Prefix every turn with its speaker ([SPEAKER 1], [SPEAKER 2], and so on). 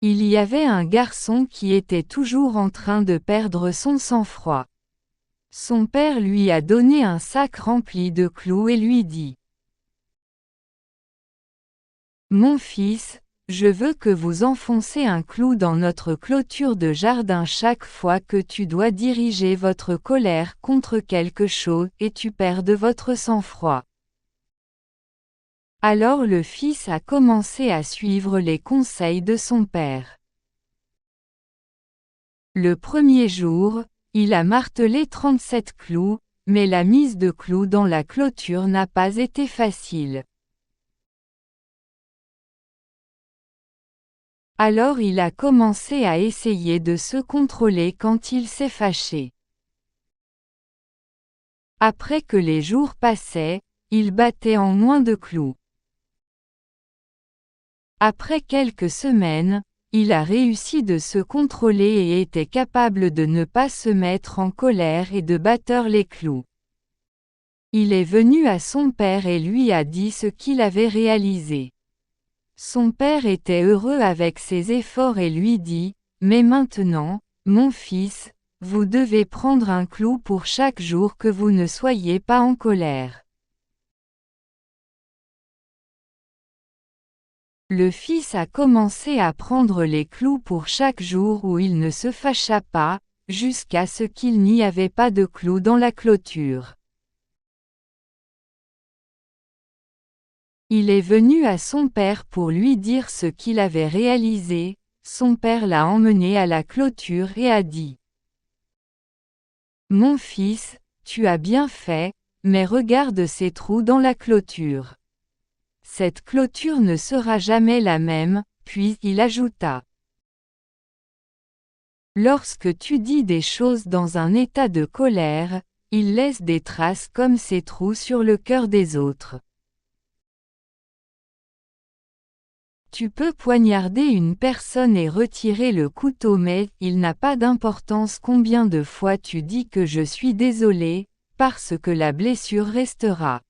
[SPEAKER 1] Il y avait un garçon qui était toujours en train de perdre son sang-froid. Son père lui a donné un sac rempli de clous et lui dit: « Mon fils, je veux que vous enfoncez un clou dans notre clôture de jardin chaque fois que tu dois diriger votre colère contre quelque chose et tu perds de votre sang-froid. » Alors le fils a commencé à suivre les conseils de son père. Le premier jour, il a martelé 37 clous, mais la mise de clous dans la clôture n'a pas été facile. Alors il a commencé à essayer de se contrôler quand il s'est fâché. Après que les jours passaient, il battait en moins de clous. Après quelques semaines, il a réussi de se contrôler et était capable de ne pas se mettre en colère et de battre les clous. Il est venu à son père et lui a dit ce qu'il avait réalisé. Son père était heureux avec ses efforts et lui dit: « Mais maintenant, mon fils, vous devez prendre un clou pour chaque jour que vous ne soyez pas en colère. » Le fils a commencé à prendre les clous pour chaque jour où il ne se fâcha pas, jusqu'à ce qu'il n'y avait pas de clous dans la clôture. Il est venu à son père pour lui dire ce qu'il avait réalisé. Son père l'a emmené à la clôture et a dit: « Mon fils, tu as bien fait, mais regarde ces trous dans la clôture. Cette clôture ne sera jamais la même. » Puis il ajouta: « Lorsque tu dis des choses dans un état de colère, il laisse des traces comme ces trous sur le cœur des autres. Tu peux poignarder une personne et retirer le couteau, mais il n'a pas d'importance combien de fois tu dis que je suis désolé, parce que la blessure restera.